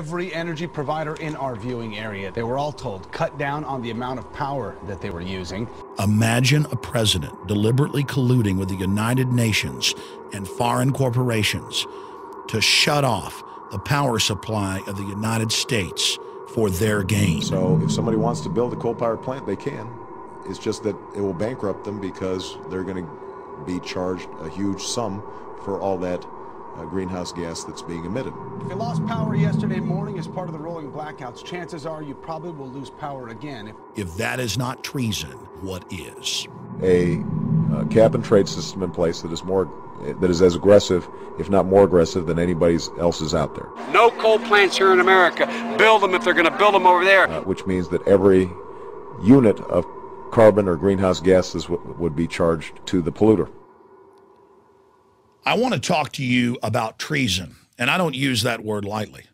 every energy provider in our viewing area. They were all told, cut down on the amount of power that they were using. Imagine a president deliberately colluding with the United Nations and foreign corporations to shut off the power supply of the United States for their gain. So if somebody wants to build a coal-powered plant, they can. It's just that it will bankrupt them because they're going to be charged a huge sum for all that greenhouse gas that's being emitted. If you lost power yesterday morning as part of the rolling blackouts, chances are you probably will lose power again. If that is not treason, what is? A cap and trade system in place that is as aggressive, if not more aggressive, than anybody else's out there. No coal plants here in America. Build them if they're going to build them over there. Which means that every unit of carbon or greenhouse gases would be charged to the polluter. I want to talk to you about treason, and I don't use that word lightly.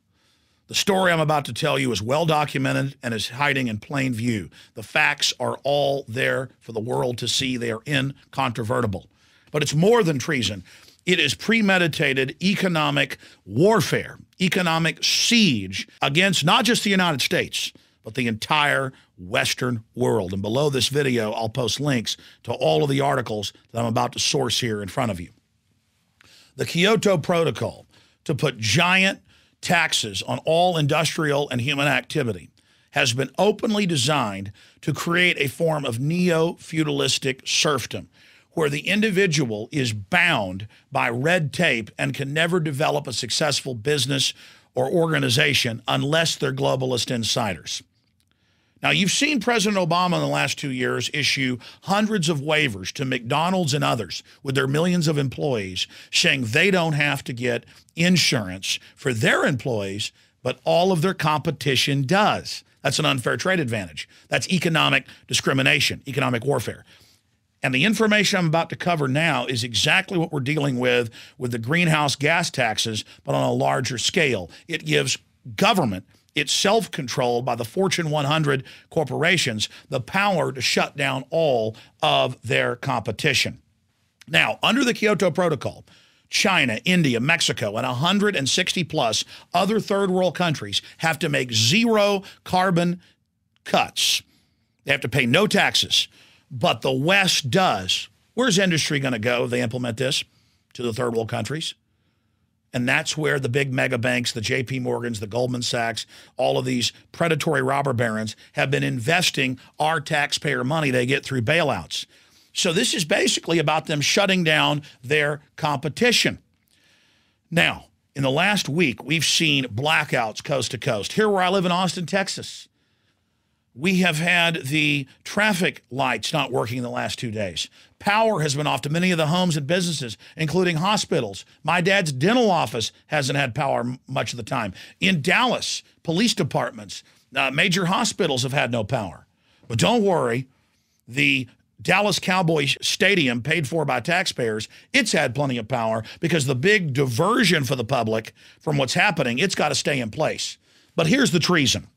The story I'm about to tell you is well documented and is hiding in plain view. The facts are all there for the world to see. They are incontrovertible. But it's more than treason. It is premeditated economic warfare, economic siege against not just the United States, but the entire Western world. And below this video, I'll post links to all of the articles that I'm about to source here in front of you. The Kyoto Protocol to put giant taxes on all industrial and human activity has been openly designed to create a form of neo-feudalistic serfdom where the individual is bound by red tape and can never develop a successful business or organization unless they're globalist insiders. Now, you've seen President Obama in the last 2 years issue hundreds of waivers to McDonald's and others with their millions of employees saying they don't have to get insurance for their employees, but all of their competition does. That's an unfair trade advantage. That's economic discrimination, economic warfare. And the information I'm about to cover now is exactly what we're dealing with the greenhouse gas taxes, but on a larger scale. It gives government, it's self-controlled by the Fortune 100 corporations, the power to shut down all of their competition. Now, under the Kyoto Protocol, China, India, Mexico, and 160 plus other third world countries have to make zero carbon cuts. They have to pay no taxes, but the West does. Where's industry going to go if they implement this? To the third world countries. And that's where the big mega banks, the JP Morgans, the Goldman Sachs, all of these predatory robber barons have been investing our taxpayer money they get through bailouts. So this is basically about them shutting down their competition. Now, in the last week, we've seen blackouts coast to coast. Here where I live in Austin, Texas, we have had the traffic lights not working in the last 2 days. Power has been off to many of the homes and businesses, including hospitals. My dad's dental office hasn't had power much of the time. In Dallas, police departments, major hospitals have had no power. But don't worry, the Dallas Cowboys Stadium, paid for by taxpayers, it's had plenty of power because the big diversion for the public from what's happening, it's got to stay in place. But here's the treason.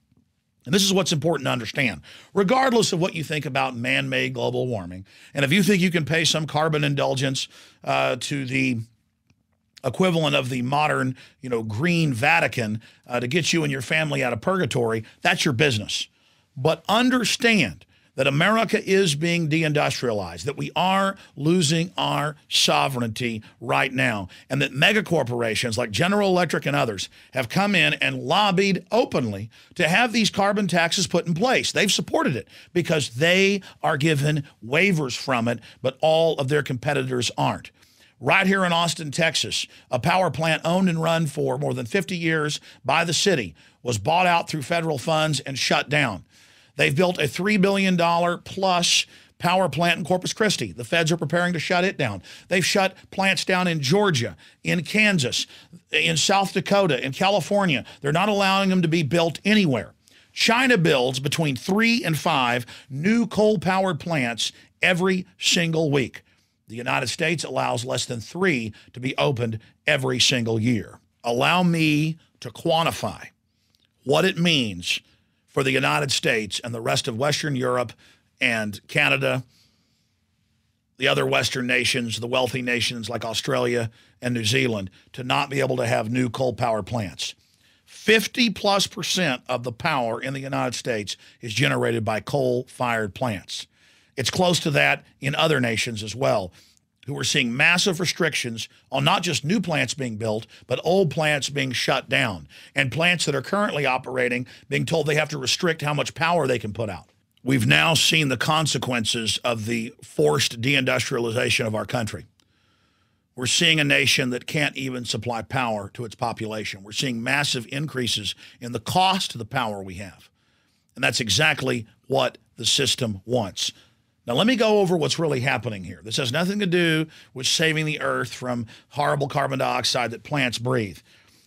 And this is what's important to understand. Regardless of what you think about man-made global warming, and if you think you can pay some carbon indulgence to the equivalent of the modern, green Vatican to get you and your family out of purgatory, that's your business. But understand that America is being deindustrialized, that we are losing our sovereignty right now, and that mega corporations like General Electric and others have come in and lobbied openly to have these carbon taxes put in place. They've supported it because they are given waivers from it, but all of their competitors aren't. Right here in Austin, Texas, a power plant owned and run for more than 50 years by the city was bought out through federal funds and shut down. They've built a $3 billion plus power plant in Corpus Christi. The feds are preparing to shut it down. They've shut plants down in Georgia, in Kansas, in South Dakota, in California. They're not allowing them to be built anywhere. China builds between 3 and 5 new coal-powered plants every single week. The United States allows less than 3 to be opened every single year. Allow me to quantify what it means for the United States and the rest of Western Europe and Canada, the other Western nations, the wealthy nations like Australia and New Zealand, to not be able to have new coal power plants. 50+% of the power in the United States is generated by coal-fired plants. It's close to that in other nations as well, who are seeing massive restrictions on not just new plants being built, but old plants being shut down, and plants that are currently operating being told they have to restrict how much power they can put out. We've now seen the consequences of the forced deindustrialization of our country. We're seeing a nation that can't even supply power to its population. We're seeing massive increases in the cost of the power we have. And that's exactly what the system wants. Now, let me go over what's really happening here. This has nothing to do with saving the earth from horrible carbon dioxide that plants breathe.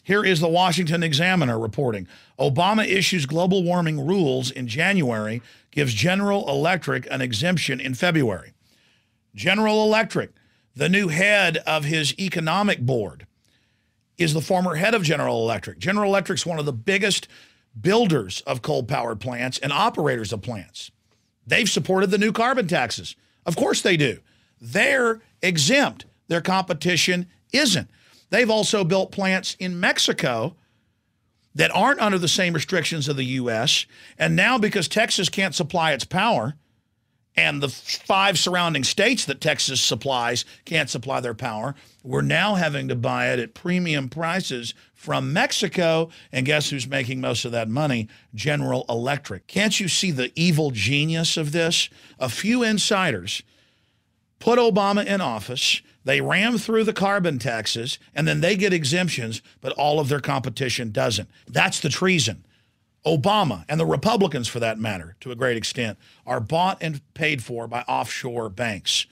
Here is the Washington Examiner reporting. Obama issues global warming rules in January, gives General Electric an exemption in February. General Electric, the new head of his economic board, is the former head of General Electric. General Electric's one of the biggest builders of coal-powered plants and operators of plants. They've supported the new carbon taxes. Of course they do. They're exempt. Their competition isn't. They've also built plants in Mexico that aren't under the same restrictions of the U.S. And now because Texas can't supply its power, and the 5 surrounding states that Texas supplies can't supply their power, we're now having to buy it at premium prices from Mexico. And guess who's making most of that money? General Electric. Can't you see the evil genius of this? A few insiders put Obama in office. They ram through the carbon taxes, and then they get exemptions, but all of their competition doesn't. That's the treason. Obama, and the Republicans for that matter, to a great extent, are bought and paid for by offshore banks.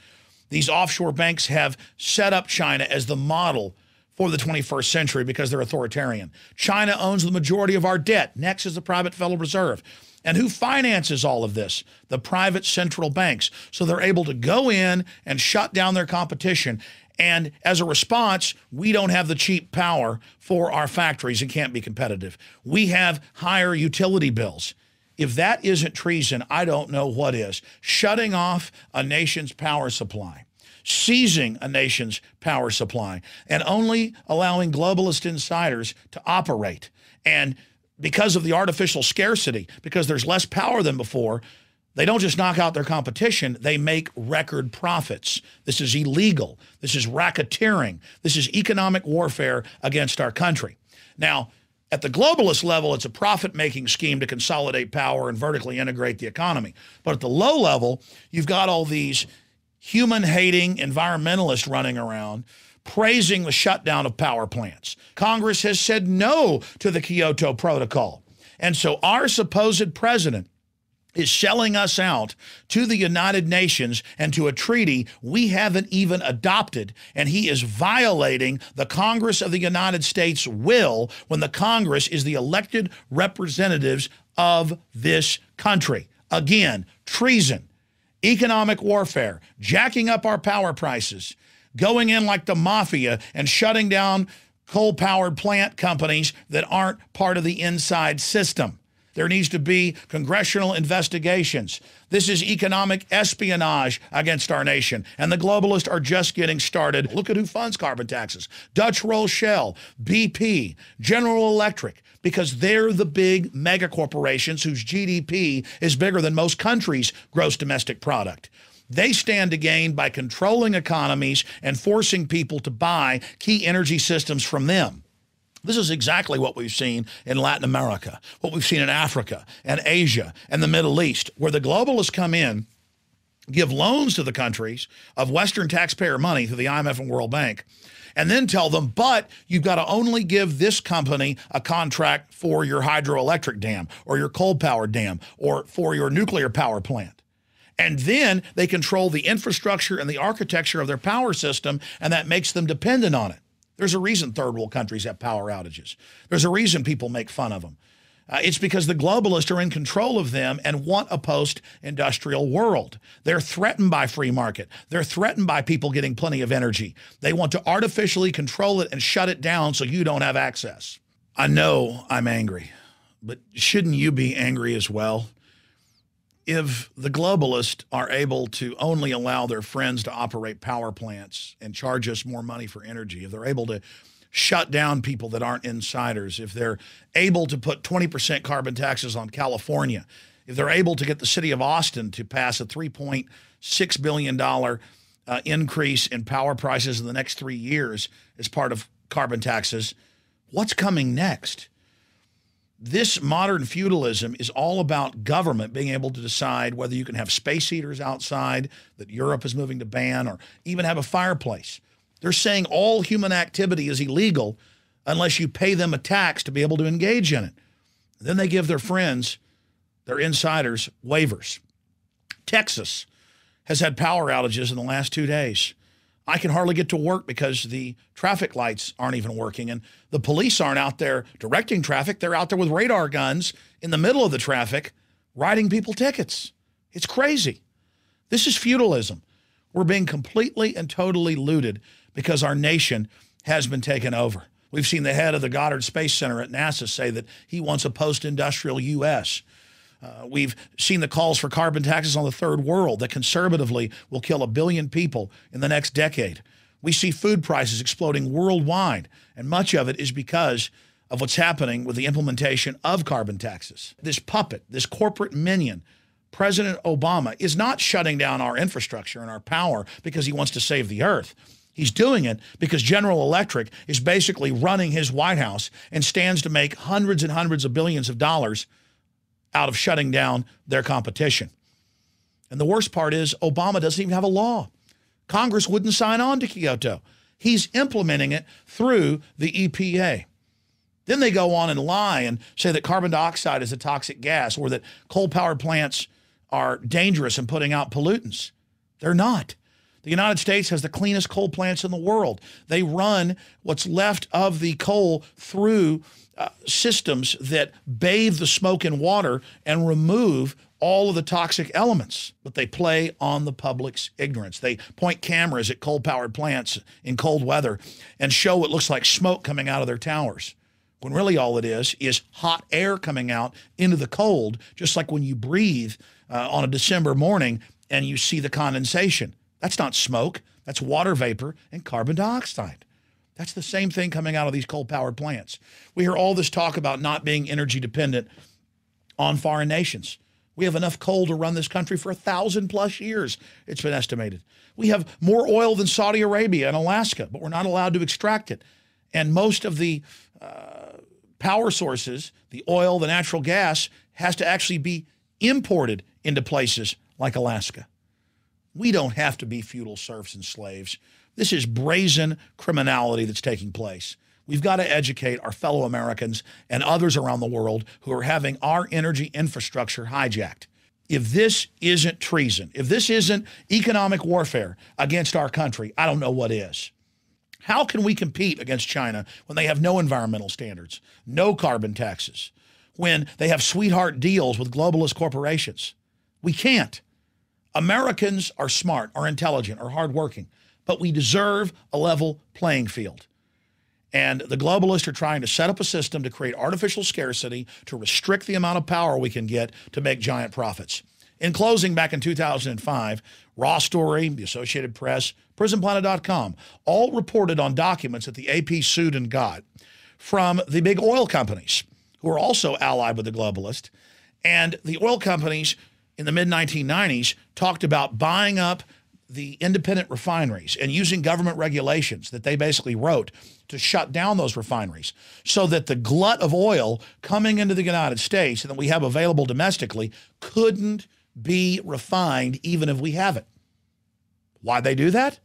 These offshore banks have set up China as the model for the 21st century because they're authoritarian. China owns the majority of our debt. Next is the private Federal Reserve. And who finances all of this? The private central banks. So they're able to go in and shut down their competition. And as a response, we don't have the cheap power for our factories and can't be competitive. We have higher utility bills. If that isn't treason, I don't know what is. Shutting off a nation's power supply, seizing a nation's power supply, and only allowing globalist insiders to operate. And because of the artificial scarcity, because there's less power than before, they don't just knock out their competition, they make record profits. This is illegal. This is racketeering. This is economic warfare against our country. Now, at the globalist level, it's a profit-making scheme to consolidate power and vertically integrate the economy. But at the low level, you've got all these human-hating environmentalists running around praising the shutdown of power plants. Congress has said no to the Kyoto Protocol. And so our supposed president is selling us out to the United Nations and to a treaty we haven't even adopted, and he is violating the Congress of the United States' will when the Congress is the elected representatives of this country. Again, treason, economic warfare, jacking up our power prices, going in like the mafia and shutting down coal-powered plant companies that aren't part of the inside system. There needs to be congressional investigations. This is economic espionage against our nation, and the globalists are just getting started. Look at who funds carbon taxes. Dutch Roll Shell, BP, General Electric, because they're the big mega corporations whose GDP is bigger than most countries' gross domestic product. They stand to gain by controlling economies and forcing people to buy key energy systems from them. This is exactly what we've seen in Latin America, what we've seen in Africa and Asia and the Middle East, where the globalists come in, give loans to the countries of Western taxpayer money through the IMF and World Bank, and then tell them, but you've got to only give this company a contract for your hydroelectric dam or your coal-powered dam or for your nuclear power plant. And then they control the infrastructure and the architecture of their power system, and that makes them dependent on it. There's a reason third world countries have power outages. There's a reason people make fun of them. It's because the globalists are in control of them and want a post-industrial world. They're threatened by free market. They're threatened by people getting plenty of energy. They want to artificially control it and shut it down so you don't have access. I know I'm angry, but shouldn't you be angry as well? If the globalists are able to only allow their friends to operate power plants and charge us more money for energy, if they're able to shut down people that aren't insiders, if they're able to put 20% carbon taxes on California, if they're able to get the city of Austin to pass a $3.6 billion increase in power prices in the next 3 years as part of carbon taxes, what's coming next? This modern feudalism is all about government being able to decide whether you can have space heaters outside that Europe is moving to ban, or even have a fireplace. They're saying all human activity is illegal unless you pay them a tax to be able to engage in it. Then they give their friends, their insiders, waivers. Texas has had power outages in the last 2 days. I can hardly get to work because the traffic lights aren't even working, and the police aren't out there directing traffic. They're out there with radar guns in the middle of the traffic, writing people tickets. It's crazy. This is feudalism. We're being completely and totally looted because our nation has been taken over. We've seen the head of the Goddard Space Center at NASA say that he wants a post-industrial U.S. We've seen the calls for carbon taxes on the third world that conservatively will kill 1 billion people in the next decade. We see food prices exploding worldwide, and much of it is because of what's happening with the implementation of carbon taxes. This puppet, this corporate minion, President Obama, is not shutting down our infrastructure and our power because he wants to save the earth. He's doing it because General Electric is basically running his White House and stands to make hundreds and hundreds of billions of dollars out of shutting down their competition. And the worst part is Obama doesn't even have a law. Congress wouldn't sign on to Kyoto. He's implementing it through the EPA. Then they go on and lie and say that carbon dioxide is a toxic gas, or that coal-powered plants are dangerous and putting out pollutants. They're not. The United States has the cleanest coal plants in the world. They run what's left of the coal through systems that bathe the smoke in water and remove all of the toxic elements, but they play on the public's ignorance. They point cameras at coal-powered plants in cold weather and show what looks like smoke coming out of their towers, when really all it is hot air coming out into the cold, just like when you breathe on a December morning and you see the condensation. That's not smoke. That's water vapor and carbon dioxide. That's the same thing coming out of these coal-powered plants. We hear all this talk about not being energy dependent on foreign nations. We have enough coal to run this country for 1,000+ years, it's been estimated. We have more oil than Saudi Arabia and Alaska, but we're not allowed to extract it. And most of the power sources, the oil, the natural gas, has to actually be imported into places like Alaska. We don't have to be feudal serfs and slaves. This is brazen criminality that's taking place. We've got to educate our fellow Americans and others around the world who are having our energy infrastructure hijacked. If this isn't treason, if this isn't economic warfare against our country, I don't know what is. How can we compete against China when they have no environmental standards, no carbon taxes, when they have sweetheart deals with globalist corporations? We can't. Americans are smart, are intelligent, are hardworking, but we deserve a level playing field. And the globalists are trying to set up a system to create artificial scarcity, to restrict the amount of power we can get to make giant profits. In closing, back in 2005, Raw Story, the Associated Press, PrisonPlanet.com, all reported on documents that the AP sued and got from the big oil companies, who are also allied with the globalists. And the oil companies in the mid-1990s talked about buying up the independent refineries and using government regulations that they basically wrote to shut down those refineries so that the glut of oil coming into the United States and that we have available domestically couldn't be refined even if we have it. Why'd they do that?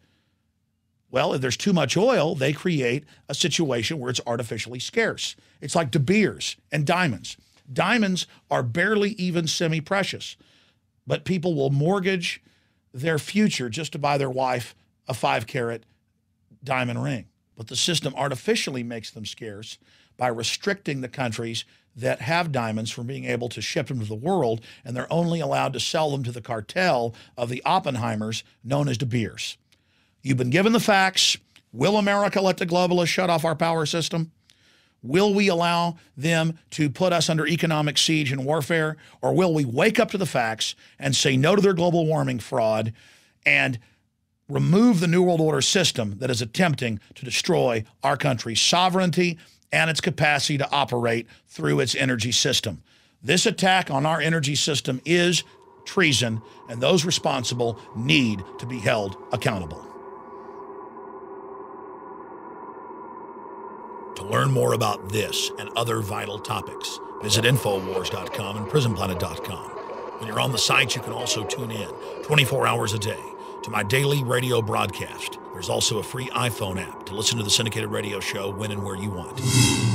Well, if there's too much oil, they create a situation where it's artificially scarce. It's like De Beers and diamonds. Diamonds are barely even semi-precious, but people will mortgage their future just to buy their wife a 5-carat diamond ring. But the system artificially makes them scarce by restricting the countries that have diamonds from being able to ship them to the world, and they're only allowed to sell them to the cartel of the Oppenheimers known as De Beers. You've been given the facts. Will America let the globalists shut off our power system? Will we allow them to put us under economic siege and warfare? Or will we wake up to the facts and say no to their global warming fraud and remove the New World Order system that is attempting to destroy our country's sovereignty and its capacity to operate through its energy system. This attack on our energy system is treason, and those responsible need to be held accountable. To learn more about this and other vital topics, visit Infowars.com and PrisonPlanet.com. When you're on the sites, you can also tune in 24 hours a day to my daily radio broadcast. There's also a free iPhone app to listen to the syndicated radio show when and where you want.